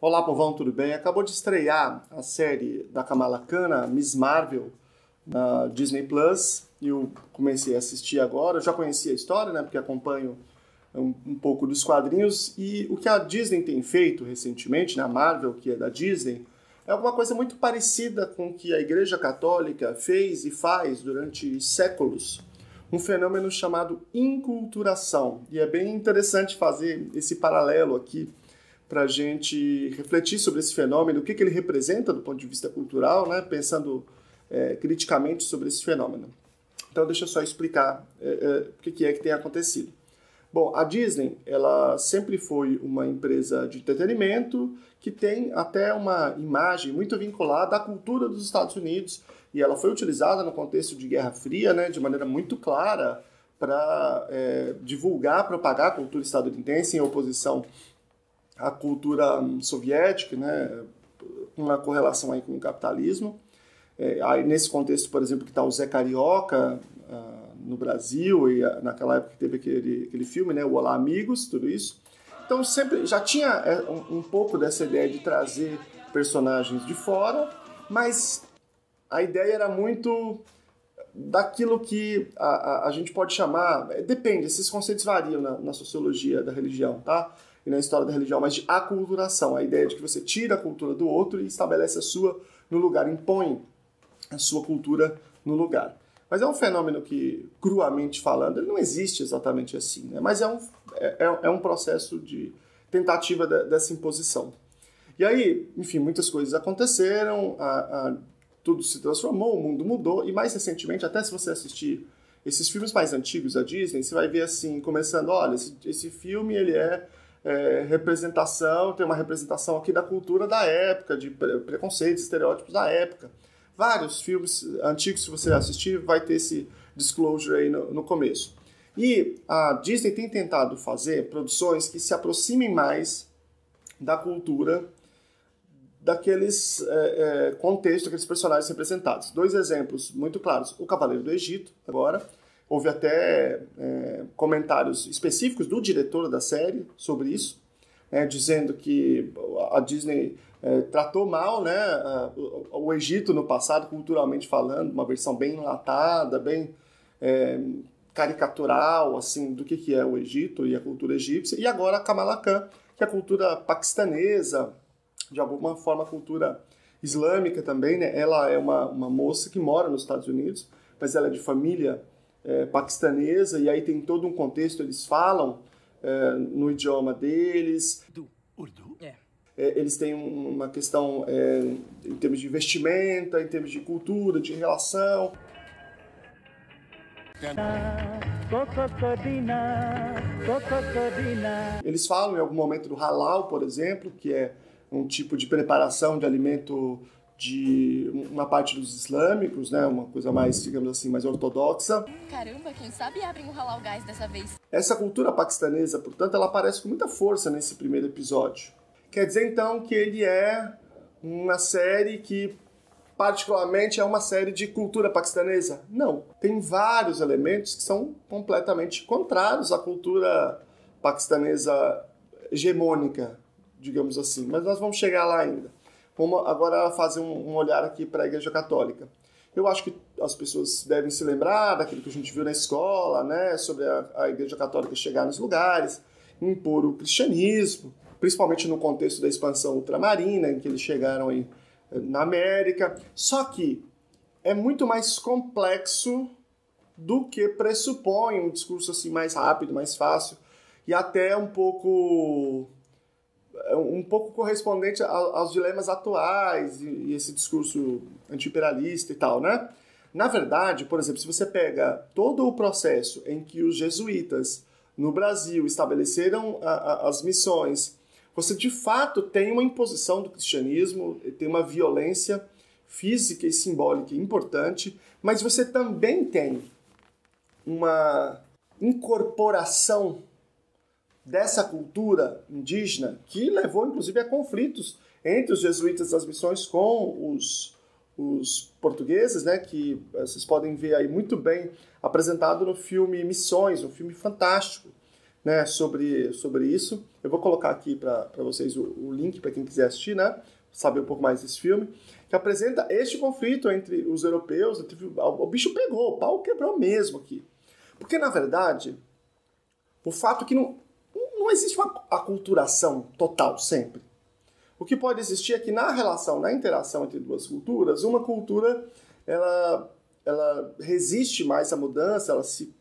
Olá, povão, tudo bem? Acabou de estrear a série da Kamala Khan, a Miss Marvel, na Disney Plus. E eu comecei a assistir agora. Eu já conhecia a história, né? Porque acompanho um pouco dos quadrinhos. E o que a Disney tem feito recentemente, na Marvel, que é da Disney, é alguma coisa muito parecida com o que a Igreja Católica fez e faz durante séculos. Um fenômeno chamado inculturação. E é bem interessante fazer esse paralelo aqui para a gente refletir sobre esse fenômeno, o que ele representa do ponto de vista cultural, né? Pensando criticamente sobre esse fenômeno. Então, deixa eu só explicar o que é que tem acontecido. Bom, a Disney, ela sempre foi uma empresa de entretenimento que tem até uma imagem muito vinculada à cultura dos Estados Unidos, e ela foi utilizada no contexto de Guerra Fria, né, de maneira muito clara para divulgar, propagar a cultura estadunidense em oposição à cultura soviética, né, com uma correlação aí com o capitalismo. Aí, nesse contexto, por exemplo, que está o Zé Carioca no Brasil, e naquela época que teve aquele filme, né, o Olá Amigos, tudo isso. Então sempre já tinha um pouco dessa ideia de trazer personagens de fora, mas a ideia era muito daquilo que a gente pode chamar, depende, esses conceitos variam na sociologia da religião, tá? E na história da religião, mas de aculturação, a ideia de que você tira a cultura do outro e estabelece a sua no lugar, impõe a sua cultura no lugar. Mas é um fenômeno que, cruamente falando, ele não existe exatamente assim, né? Mas é um processo de tentativa dessa imposição. E aí, enfim, muitas coisas aconteceram, tudo se transformou, o mundo mudou, e mais recentemente, até se você assistir esses filmes mais antigos da Disney, você vai ver assim, começando, olha, esse filme ele representação, tem uma representação aqui da cultura da época, de preconceitos, estereótipos da época. Vários filmes antigos, se você assistir, vai ter esse disclosure aí no começo. E a Disney tem tentado fazer produções que se aproximem mais da cultura daqueles contextos, daqueles personagens representados. Dois exemplos muito claros. O Cavaleiro do Egito, agora. Houve até comentários específicos do diretor da série sobre isso, dizendo que a Disney tratou mal, né, o Egito no passado, culturalmente falando, uma versão bem enlatada, bem caricatural assim, do que é o Egito e a cultura egípcia. E agora a Kamala Khan, que é a cultura paquistanesa, de alguma forma a cultura islâmica também, né? Ela é uma moça que mora nos Estados Unidos, mas ela é de família paquistanesa, e aí tem todo um contexto, eles falam no idioma deles. Urdu? Eles têm uma questão em termos de vestimenta, em termos de cultura, de relação. Eles falam em algum momento do halal, por exemplo, que é um tipo de preparação de alimento de uma parte dos islâmicos, né? Uma coisa mais, digamos assim, mais ortodoxa. Caramba, quem sabe abrem um halal gás dessa vez. Essa cultura paquistanesa, portanto, ela aparece com muita força nesse primeiro episódio. Quer dizer, então, que ele é uma série que, particularmente, é uma série de cultura paquistanesa? Não. Tem vários elementos que são completamente contrários à cultura paquistanesa hegemônica, digamos assim. Mas nós vamos chegar lá ainda. Vamos agora fazer um olhar aqui para a Igreja Católica. Eu acho que as pessoas devem se lembrar daquilo que a gente viu na escola, né, sobre a Igreja Católica chegar nos lugares, impor o cristianismo, principalmente no contexto da expansão ultramarina, em que eles chegaram aí na América. Só que é muito mais complexo do que pressupõe um discurso assim mais rápido, mais fácil, e até um pouco correspondente aos dilemas atuais e esse discurso anti-imperialista e tal, né? Na verdade, por exemplo, se você pega todo o processo em que os jesuítas no Brasil estabeleceram as missões, você de fato tem uma imposição do cristianismo, tem uma violência física e simbólica importante, mas você também tem uma incorporação dessa cultura indígena que levou, inclusive, a conflitos entre os jesuítas das missões com os portugueses, né, que vocês podem ver aí muito bem apresentado no filme Missões, um filme fantástico, né, sobre isso. Eu vou colocar aqui para vocês o link para quem quiser assistir, né, saber um pouco mais desse filme, que apresenta este conflito entre os europeus. O bicho pegou, o pau quebrou mesmo aqui. Porque, na verdade, o fato é que não existe uma aculturação total sempre. O que pode existir é que na interação entre duas culturas, uma cultura ela resiste mais à mudança, ela se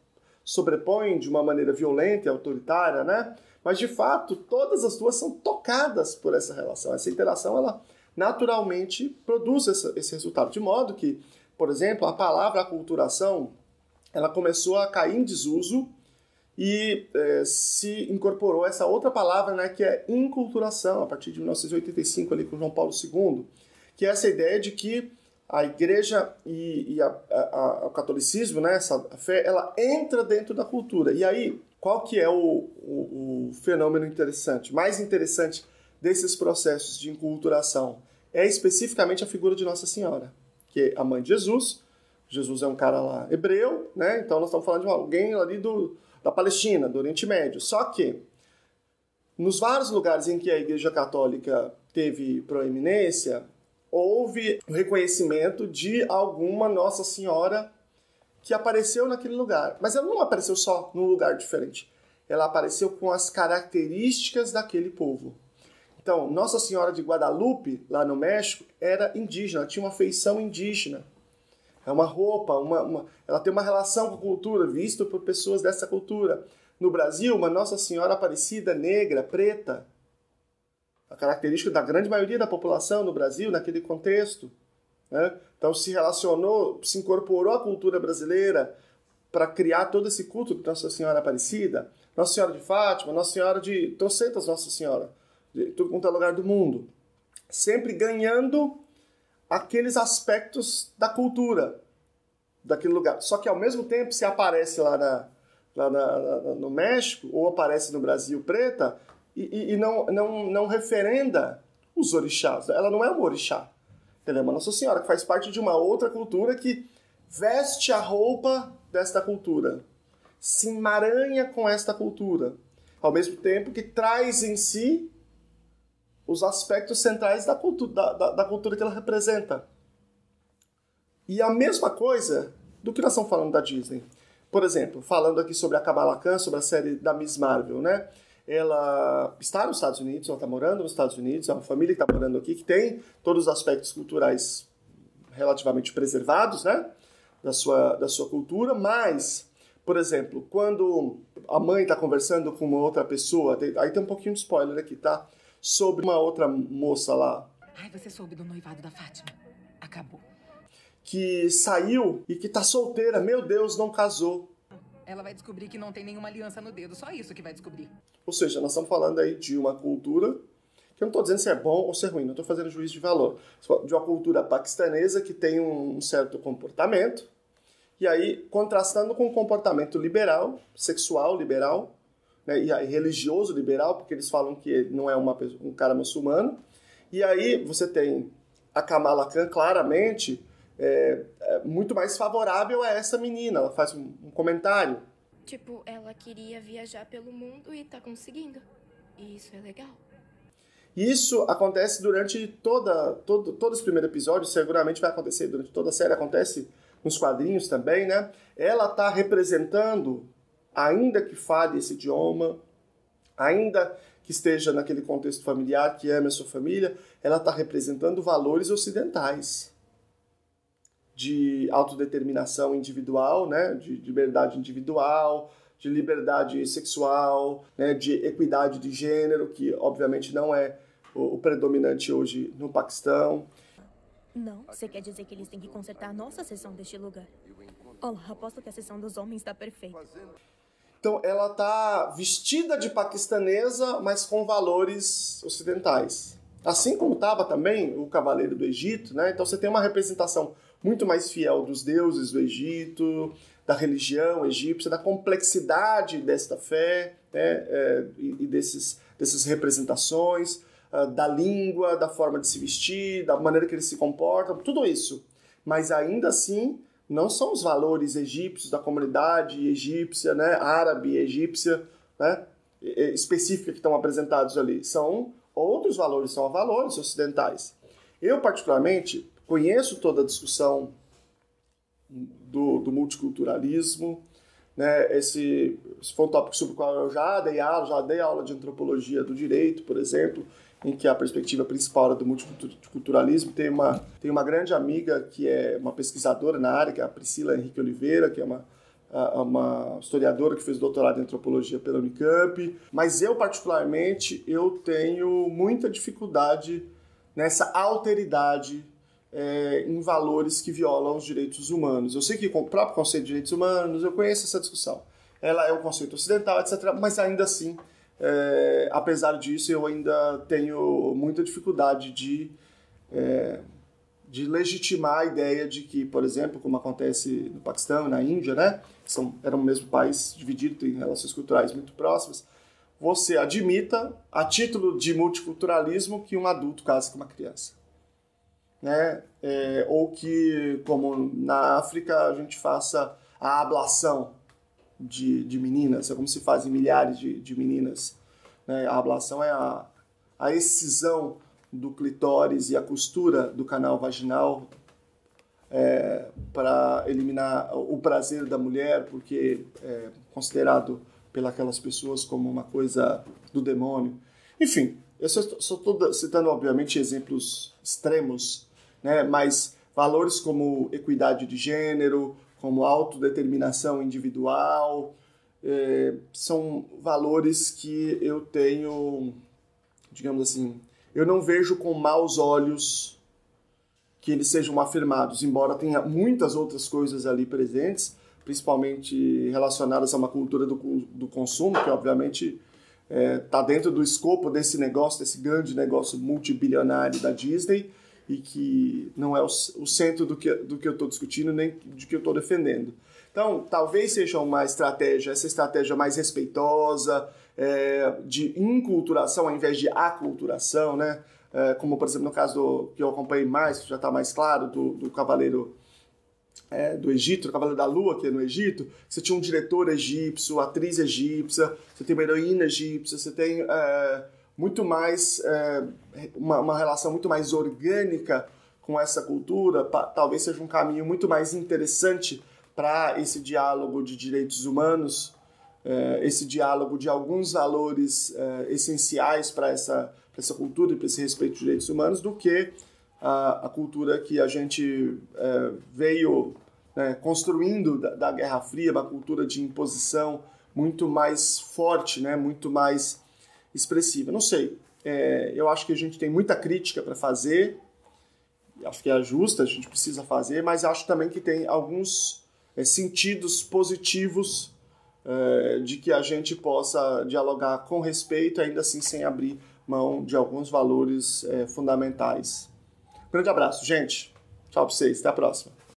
sobrepõe de uma maneira violenta e autoritária, né? Mas, de fato, todas as duas são tocadas por essa relação. Essa interação, ela naturalmente produz esse resultado. De modo que, por exemplo, a palavra aculturação, ela começou a cair em desuso e se incorporou essa outra palavra, né, que é inculturação, a partir de 1985, ali com João Paulo II, que é essa ideia de que a igreja e o catolicismo, né, a fé, ela entra dentro da cultura. E aí, qual que é o fenômeno interessante, mais interessante desses processos de inculturação? É especificamente a figura de Nossa Senhora, que é a mãe de Jesus. Jesus é um cara lá hebreu, né? Então nós estamos falando de alguém ali da Palestina, do Oriente Médio. Só que, nos vários lugares em que a Igreja Católica teve proeminência, houve o reconhecimento de alguma Nossa Senhora que apareceu naquele lugar. Mas ela não apareceu só num lugar diferente. Ela apareceu com as características daquele povo. Então, Nossa Senhora de Guadalupe, lá no México, era indígena, tinha uma feição indígena. É uma roupa, ela tem uma relação com a cultura, vista por pessoas dessa cultura. No Brasil, uma Nossa Senhora Aparecida, negra, preta. A característica da grande maioria da população no Brasil, naquele contexto. Né? Então se relacionou, se incorporou à cultura brasileira para criar todo esse culto de Nossa Senhora Aparecida, Nossa Senhora de Fátima, Nossa Senhora de trocentas Nossa Senhora, de tudo quanto é lugar do mundo. Sempre ganhando aqueles aspectos da cultura daquele lugar. Só que ao mesmo tempo, se aparece lá no México, ou aparece no Brasil preta, e não referenda os orixás. Ela não é uma orixá. Ela é uma Nossa Senhora, que faz parte de uma outra cultura que veste a roupa desta cultura, se emaranha com esta cultura, ao mesmo tempo que traz em si os aspectos centrais da cultura que ela representa. E a mesma coisa do que nós estamos falando da Disney. Por exemplo, falando aqui sobre a Kamala Khan, sobre a série da Miss Marvel, né? Ela está nos Estados Unidos, ela está morando nos Estados Unidos, é uma família que está morando aqui, que tem todos os aspectos culturais relativamente preservados, né? Da sua cultura, mas, por exemplo, quando a mãe está conversando com uma outra pessoa, aí tem um pouquinho de spoiler aqui, tá? Sobre uma outra moça lá. Ai, você soube do noivado da Fátima? Acabou. Que saiu e que tá solteira. Meu Deus, não casou. Ela vai descobrir que não tem nenhuma aliança no dedo. Só isso que vai descobrir. Ou seja, nós estamos falando aí de uma cultura, que eu não estou dizendo se é bom ou se é ruim, não estou fazendo juízo de valor. De uma cultura paquistanesa que tem um certo comportamento, e aí contrastando com o comportamento liberal, sexual liberal, né, e aí religioso liberal, porque eles falam que ele não é um cara muçulmano. E aí você tem a Kamala Khan claramente muito mais favorável a essa menina. Ela faz um comentário. Tipo, ela queria viajar pelo mundo e tá conseguindo. E isso é legal. Isso acontece durante todo esse primeiro episódio, seguramente vai acontecer durante toda a série, acontece nos quadrinhos também, né? Ela está representando, ainda que fale esse idioma, ainda que esteja naquele contexto familiar, que ame a sua família, ela está representando valores ocidentais de autodeterminação individual, né? De liberdade individual, de liberdade sexual, né? De equidade de gênero, que obviamente não é o predominante hoje no Paquistão. Não, você quer dizer que eles têm que consertar a nossa seção deste lugar. Olá, aposto que a seção dos homens está perfeita. Então ela está vestida de paquistanesa, mas com valores ocidentais. Assim como estava também o Cavaleiro do Egito, né? Então você tem uma representação muito mais fiel dos deuses do Egito, da religião egípcia, da complexidade desta fé, né? E dessas representações, da língua, da forma de se vestir, da maneira que eles se comportam, tudo isso. Mas ainda assim, não são os valores egípcios da comunidade egípcia, né? Árabe egípcia, né, específica que estão apresentados ali. São outros valores, são valores ocidentais. Eu, particularmente, conheço toda a discussão do multiculturalismo, né? Esse foi um tópico sobre o qual eu já dei aula de antropologia do direito, por exemplo, em que a perspectiva principal era do multiculturalismo. Tem uma grande amiga que é uma pesquisadora na área, que é a Priscila Henrique Oliveira, que é uma historiadora que fez doutorado em antropologia pela Unicamp. Mas eu, particularmente, eu tenho muita dificuldade nessa alteridade em valores que violam os direitos humanos. Eu sei que com o próprio conceito de direitos humanos, eu conheço essa discussão. Ela é um conceito ocidental, etc., mas ainda assim, apesar disso, eu ainda tenho muita dificuldade de legitimar a ideia de que, por exemplo, como acontece no Paquistão e na Índia, né, eram o mesmo país dividido, tem relações culturais muito próximas, você admita, a título de multiculturalismo, que um adulto case com uma criança. Né? Ou que, como na África, a gente faça a ablação de meninas, é como se fazem milhares de meninas. Né? A ablação é a excisão do clitóris e a costura do canal vaginal para eliminar o prazer da mulher, porque é considerado pelas pessoas como uma coisa do demônio. Enfim, eu só estou citando, obviamente, exemplos extremos, né? Mas valores como equidade de gênero, como autodeterminação individual, são valores que eu tenho, digamos assim, eu não vejo com maus olhos que eles sejam afirmados, embora tenha muitas outras coisas ali presentes, principalmente relacionadas a uma cultura do consumo, que obviamente está dentro do escopo desse negócio, desse grande negócio multibilionário da Disney, e que não é o centro do que eu estou discutindo, nem do que eu estou defendendo. Então, talvez seja essa estratégia mais respeitosa, de inculturação ao invés de aculturação, né? Como, por exemplo, no caso que eu acompanhei mais, que já está mais claro, do Cavaleiro do Egito, do Cavaleiro da Lua, que é no Egito, você tinha um diretor egípcio, atriz egípcia, você tem uma heroína egípcia, você tem muito mais uma relação muito mais orgânica com essa cultura. Talvez seja um caminho muito mais interessante para esse diálogo de direitos humanos, esse diálogo de alguns valores essenciais para essa cultura e para esse respeito de direitos humanos, do que a cultura que a gente veio construindo da Guerra Fria, uma cultura de imposição muito mais forte, né, muito mais expressiva. Não sei, eu acho que a gente tem muita crítica para fazer, acho que é justa, a gente precisa fazer, mas acho também que tem alguns sentidos positivos de que a gente possa dialogar com respeito, ainda assim sem abrir mão de alguns valores fundamentais. Grande abraço, gente. Tchau para vocês. Até a próxima.